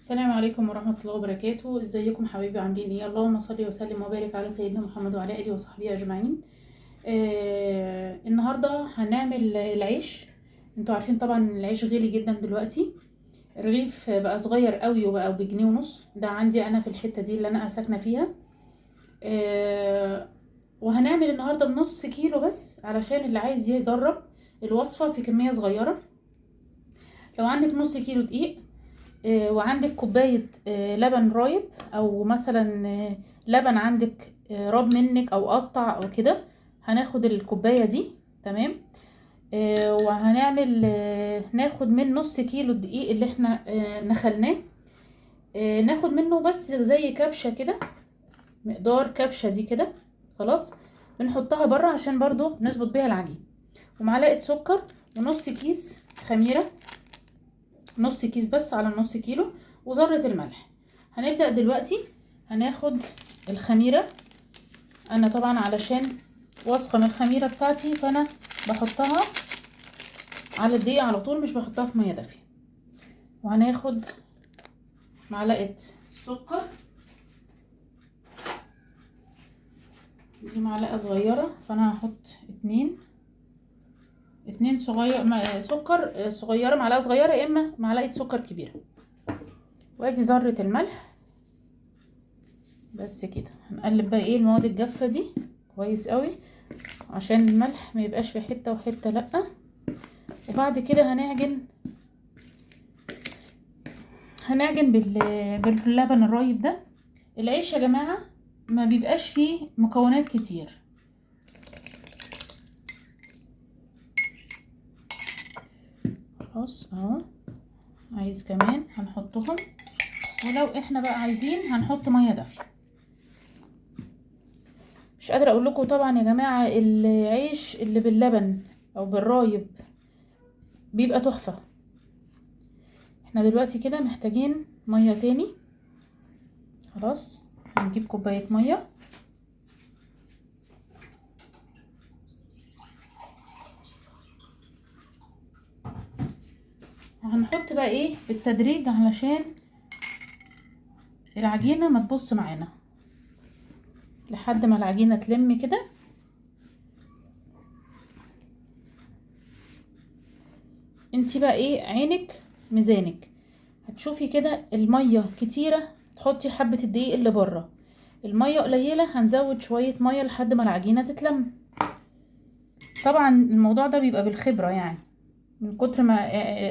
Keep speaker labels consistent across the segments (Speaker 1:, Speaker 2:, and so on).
Speaker 1: السلام عليكم ورحمة الله وبركاته. ازيكم حبايبي، عاملين ايه؟ اللهم صل وسلم وبارك على سيدنا محمد وعلى اله وصحبه اجمعين. النهارده هنعمل العيش. انتوا عارفين طبعا العيش غالي جدا دلوقتي. الرغيف بقى صغير قوي وبقى بجنيه ونص، ده عندي انا في الحتة دي اللي انا ساكنة فيها. وهنعمل النهارده بنص كيلو بس علشان اللي عايز يجرب الوصفة في كمية صغيرة. لو عندك نص كيلو دقيق، وعندك كوباية لبن رايب، او مثلا لبن عندك راب منك او قطع او كده، هناخد الكوباية دي. تمام. وهنعمل ناخد من نص كيلو الدقيق اللي احنا نخلناه، ناخد منه بس زي كبشة كده، مقدار كبشة دي كده. خلاص، بنحطها بره عشان برضو نظبط بيها العجين. ومعلقة سكر، ونص كيس خميرة، نص كيس بس على نص كيلو، وذرة الملح. هنبدأ دلوقتي. هناخد الخميرة. انا طبعا علشان واثقة من الخميرة بتاعتي فانا بحطها على الدقيق على طول، مش بحطها في مية دافية. وهناخد معلقة سكر، دي معلقة صغيرة فانا هحط اتنين صغير سكر صغيرة، معلقة صغيرة يا اما معلقة سكر كبيرة. وادي ذرة الملح بس كده. هنقلب بقى المواد الجافة دي كويس قوي عشان الملح ما يبقاش في حتة وحتة لا. وبعد كده هنعجن باللبن الرايب ده. العيش يا جماعة ما بيبقاش فيه مكونات كتير. خلاص اهو. عايز كمان هنحطهم، ولو احنا بقى عايزين هنحط مية دافية. مش قادرة اقول لكم طبعا يا جماعة، العيش اللي باللبن او بالرايب بيبقى تحفة. احنا دلوقتي كده محتاجين مية تاني. خلاص، هنجيب كوباية مية. وهنحط بقى بالتدريج علشان العجينة ما تبص معانا، لحد ما العجينة تلم كده. انتي بقى عينك ميزانك. هتشوفي كده المية كتيرة تحطي حبة الدقيق اللي بره، المية قليلة هنزود شوية مية لحد ما العجينة تتلم. طبعا الموضوع ده بيبقى بالخبرة، يعني من كتر ما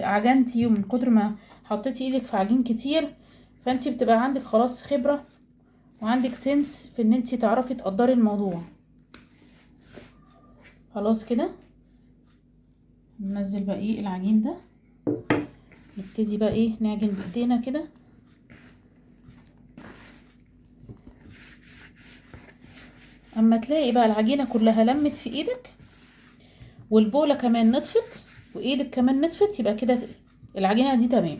Speaker 1: عجنتي ومن كتر ما حطيتي ايدك في عجين كتير، فانتي بتبقى عندك خلاص خبرة وعندك سنس في ان انتي تعرفي تقدري الموضوع. خلاص كده ننزل بقى العجين ده. نبتدي بقى نعجن بايدينا كده. اما تلاقي بقى العجينة كلها لمت في ايدك، والبولة كمان نطفت، وايدك كمان نطفت، يبقى كده العجينة دي تمام.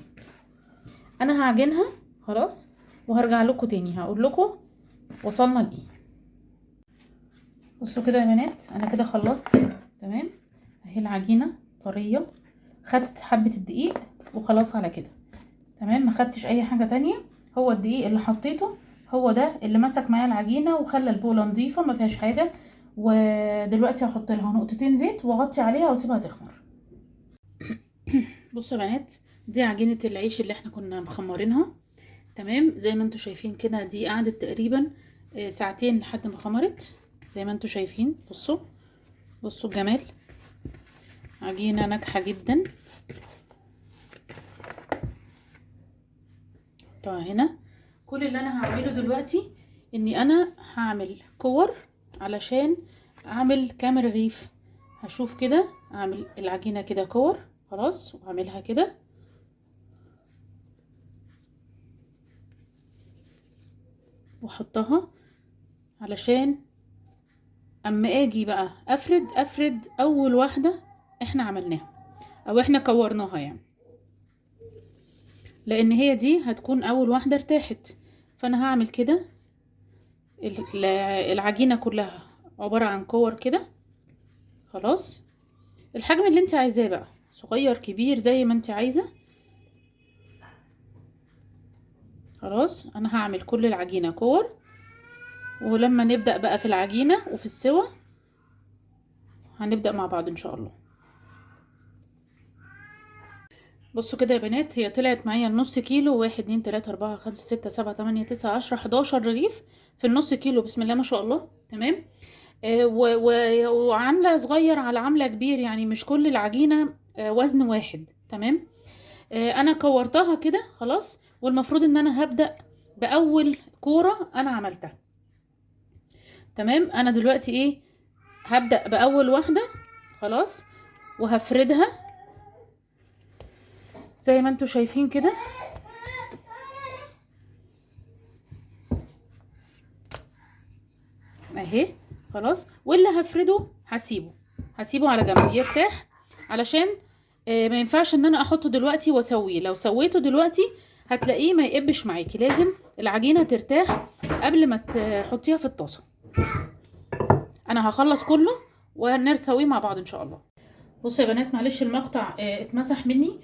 Speaker 1: انا هعجنها خلاص، وهرجع لكم تاني هقول لكم وصلنا لايه. بصوا كده يا بنات، انا كده خلصت تمام. اهي العجينة طرية، خدت حبة الدقيق وخلاص على كده تمام. ما خدتش اي حاجة تانية، هو الدقيق اللي حطيته هو ده اللي مسك معايا العجينة وخلى البولة نظيفة ما فيهاش حاجة. ودلوقتي هحط لها نقطتين زيت واغطي عليها واسيبها تخمر. بصوا يا بنات، دي عجينة العيش اللي احنا كنا مخمرينها تمام. زي ما انتوا شايفين كده، دي قعدت تقريبا ساعتين لحد ما خمرت زي ما انتوا شايفين. بصوا الجمال، عجينة ناجحة جدا. طبعا هنا كل اللي انا هعمله دلوقتي اني انا هعمل كور علشان اعمل كام رغيف. هشوف كده اعمل العجينة كده كور خلاص، واعملها كده واحطها علشان اما اجي بقى افرد اول واحدة احنا عملناها او احنا كورناها يعني، لان هي دي هتكون اول واحدة ارتاحت. فانا هعمل كده العجينة كلها عبارة عن كور كده. خلاص، الحجم اللي انت عايزاه بقى، صغير كبير زي ما انت عايزة. خلاص انا هعمل كل العجينة كور، ولما نبدأ بقى في العجينة وفي السوا هنبدأ مع بعض ان شاء الله. بصوا كده يا بنات، هي طلعت معايا النص كيلو، 1 2 3 4 5 6 7 8 9 10 11 رغيف في النص كيلو، بسم الله ما شاء الله. تمام. وعاملة صغير على عاملة كبير، يعني مش كل العجينة وزن واحد. تمام. انا كورتها كده خلاص، والمفروض ان انا هبدأ بأول كورة انا عملتها. تمام. انا دلوقتي ايه، هبدأ بأول واحدة خلاص، وهفردها زي ما انتوا شايفين كده اهي خلاص. واللي هفرده هسيبه على جنب يرتاح، علشان ما ينفعش ان انا احطه دلوقتي واسويه. لو سويته دلوقتي هتلاقيه ما يقبش معاكي، لازم العجينة ترتاح قبل ما تحطيها في الطاسة. انا هخلص كله ونسويه مع بعض ان شاء الله. بصوا يا بنات، معلش المقطع اتمسح مني.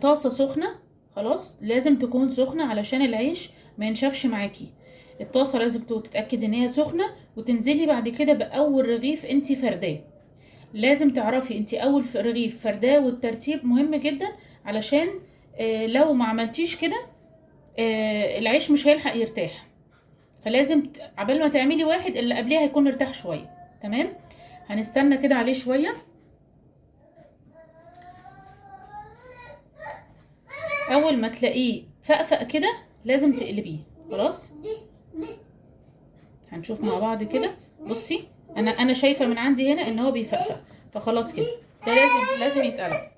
Speaker 1: طاسة سخنة خلاص، لازم تكون سخنة علشان العيش ما ينشفش معاكي. الطاسة لازم تتأكدي ان هي سخنة، وتنزلي بعد كده بأول رغيف انتي فرداه. لازم تعرفي انتي اول رغيف فرداه، والترتيب مهم جدا، علشان لو ما عملتيش كده العيش مش هيلحق يرتاح. فلازم عبال ما تعملي واحد اللي قبليه هيكون ارتاح شوية. تمام. هنستنى كده عليه شوية. اول ما تلاقيه فقفق كده لازم تقلبيه خلاص. هنشوف مع بعض كده. بصي انا شايفه من عندي هنا ان هو بيفقفق، فخلاص كده ده لازم يتقلب.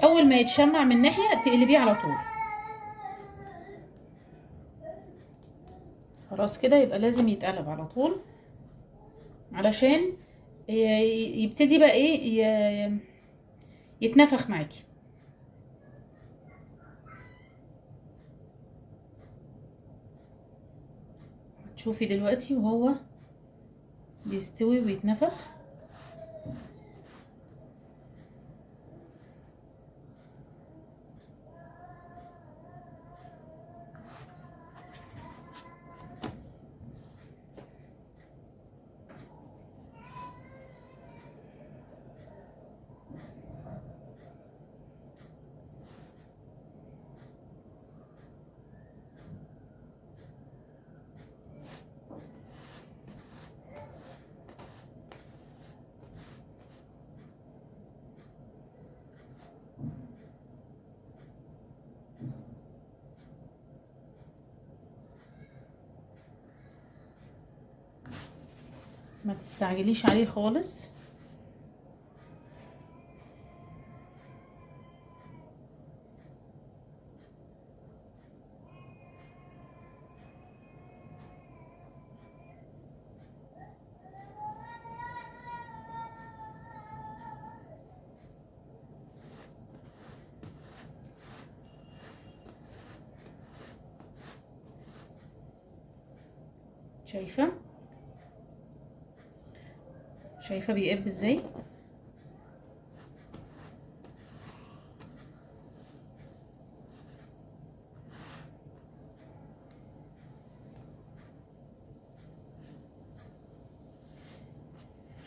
Speaker 1: اول ما يتشمع من ناحيه تقلبيه على طول. خلاص كده يبقى لازم يتقلب على طول، علشان يبتدي بقى ايه يتنفخ معاكي. هتشوفي دلوقتي وهو بيستوي ويتنفخ. ما تستعجليش عليه خالص. شايفه بيقب ازاي.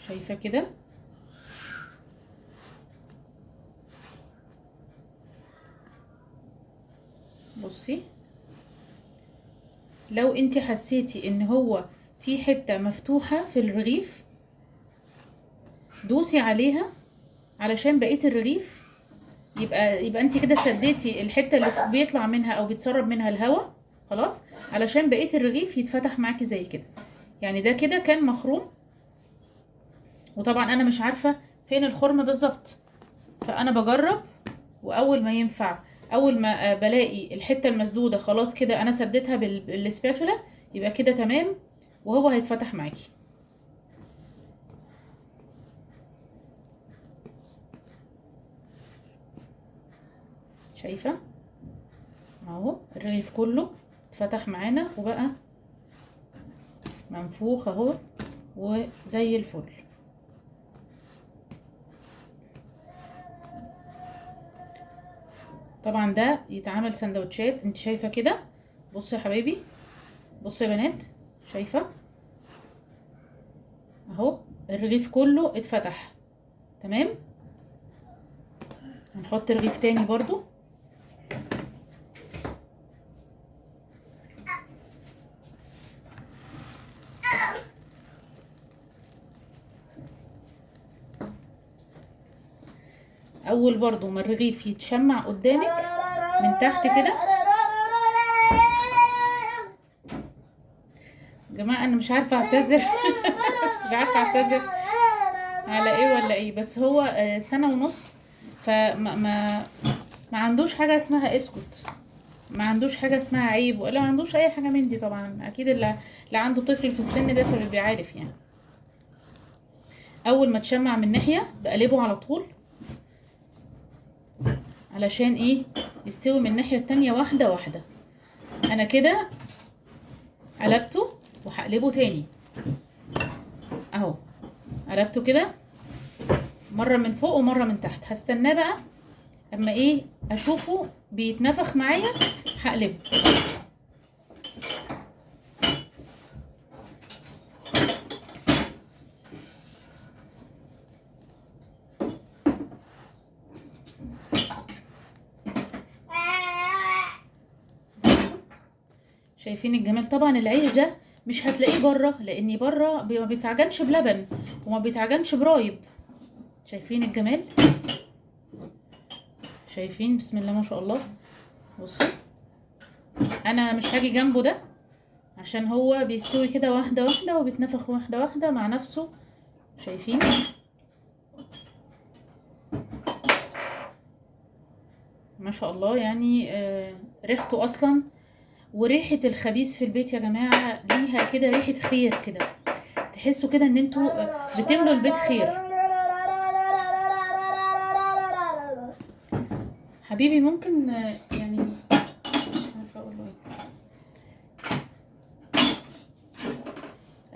Speaker 1: شايفه كده. بصي لو انت حسيتي ان هو في حته مفتوحه في الرغيف دوسي عليها، علشان بقيه الرغيف يبقى انت كده سديتي الحته اللي بيطلع منها او بيتسرب منها الهواء خلاص، علشان بقيه الرغيف يتفتح معاكي زي كده. يعني ده كده كان مخروم، وطبعا انا مش عارفه فين الخرم بالظبط، فانا بجرب. واول ما ينفع، اول ما بلاقي الحته المسدوده خلاص كده انا سديتها بالسباتولا، يبقى كده تمام وهو هيتفتح معاكي. شايفه اهو الرغيف كله اتفتح معانا وبقى منفوخ اهو وزي الفل. طبعا ده يتعمل سندوتشات، انت شايفه كده. بصوا يا حبايبي، بصوا يا بنات، شايفه اهو الرغيف كله اتفتح. تمام، هنحط رغيف تاني برضو. اول برضو ما الرغيف يتشمع قدامك من تحت كده. يا جماعه انا مش عارفه اعتذر مش عارفه اعتذر على ايه ولا ايه، بس هو سنه ونص، فما ما عندوش حاجه اسمها اسكت، ما عندوش حاجه اسمها عيب، ولا ما عندوش اي حاجه من دي. طبعا اكيد اللي عنده طفل في السن ده فبيبقى عارف يعني. اول ما تشمع من ناحيه بقلبه على طول، علشان ايه؟ يستوي من الناحيه التانية واحده واحده. انا كده قلبته وهقلبه تاني اهو، قلبته كده مره من فوق ومره من تحت. هستناه بقى اما ايه اشوفه بيتنفخ معايا هقلبه. شايفين الجمال؟ طبعا العيش ده مش هتلاقيه بره، لان بره ما بيتعجنش بلبن وما بيتعجنش برايب. شايفين الجمال؟ شايفين؟ بسم الله ما شاء الله. بصوا انا مش هاجي جنبه ده عشان هو بيستوي كده واحده واحده وبيتنفخ واحده واحده مع نفسه. شايفين؟ ما شاء الله يعني. ريحته اصلا وريحه الخبيث في البيت يا جماعه ليها كده ريحه خير كده، تحسوا كده ان انتوا بتملوا البيت خير. حبيبي ممكن يعني مش عارفه اقول له ايه.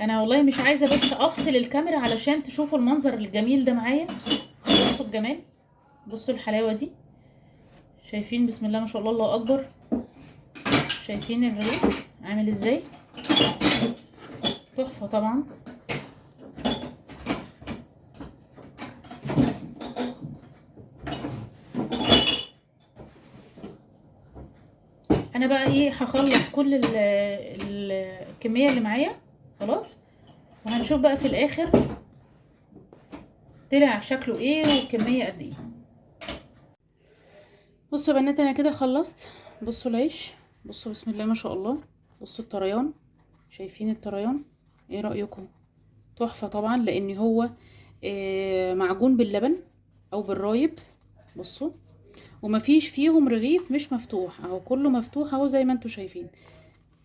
Speaker 1: انا والله مش عايزه بس افصل الكاميرا علشان تشوفوا المنظر الجميل ده معايا. بصوا الجمال، بصوا الحلاوه دي. شايفين؟ بسم الله ما شاء الله، الله اكبر. شايفين الرغيف عامل ازاي؟ تحفه طبعا. انا بقى ايه هخلص كل الكميه اللي معايا خلاص، وهنشوف بقى في الاخر طلع شكله ايه والكميه قد ايه. بصوا يا بنات انا كده خلصت. بصوا العيش، بصوا بسم الله ما شاء الله، بصوا الطريان. شايفين الطريان؟ ايه رايكم؟ تحفه طبعا، لان هو معجون باللبن او بالرايب. بصوا، ومفيش فيهم رغيف مش مفتوح اهو، كله مفتوح اهو زي ما انتوا شايفين.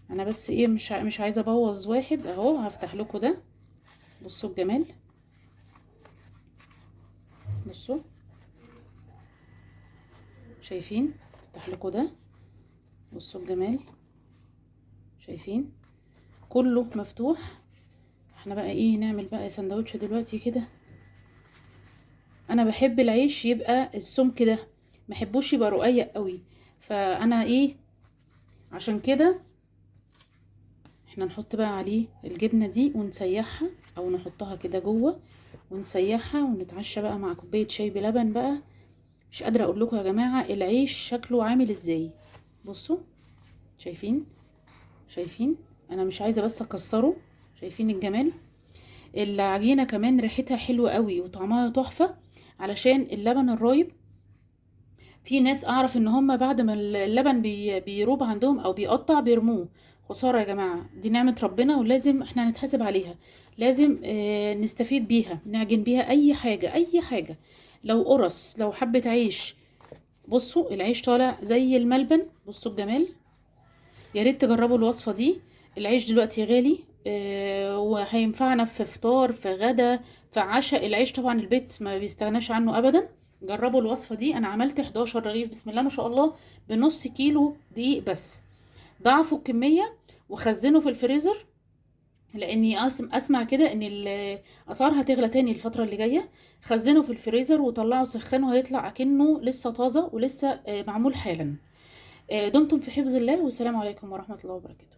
Speaker 1: انا بس ايه مش عايزه ابوظ واحد اهو. هفتح لكم ده، بصوا الجمال. بصوا شايفين؟ افتح لكم ده، بصوا الجمال. شايفين؟ كله مفتوح. احنا بقى ايه نعمل بقى سندوتش دلوقتي كده. انا بحب العيش يبقى السمك ده، ما احبوش يبقى رقيق قوي، فانا ايه عشان كده احنا نحط بقى عليه الجبنه دي ونسيحها، او نحطها كده جوه ونسيحها ونتعشى بقى مع كوبايه شاي بلبن بقى. مش قادره اقول لكم يا جماعه العيش شكله عامل ازاي. بصوا شايفين؟ شايفين؟ انا مش عايزه بس اكسره. شايفين الجمال؟ العجينه كمان ريحتها حلوه قوي وطعمها تحفه علشان اللبن الرايب. في ناس اعرف ان هم بعد ما اللبن بيروب عندهم او بيقطع بيرموه. خساره يا جماعه، دي نعمه ربنا ولازم احنا نتحاسب عليها. لازم نستفيد بيها، نعجن بيها اي حاجه اي حاجه. لو قرص، لو حبه عيش. بصوا العيش طالع زي الملبن. بصوا الجمال. يا ريت تجربوا الوصفه دي. العيش دلوقتي غالي وهينفعنا في فطار، في غدا، في عشاء. العيش طبعا البيت ما بيستغناش عنه ابدا. جربوا الوصفه دي. انا عملت 11 رغيف بسم الله ما شاء الله بنص كيلو دقيق بس. ضعفوا الكميه وخزنوا في الفريزر لاني اسمع كده ان الاسعار هتغلى تاني الفتره اللي جايه. خزنه في الفريزر وطلعه سخنه، هيطلع اكنه لسه طازه ولسه معمول حالا. دمتم في حفظ الله، والسلام عليكم ورحمه الله وبركاته.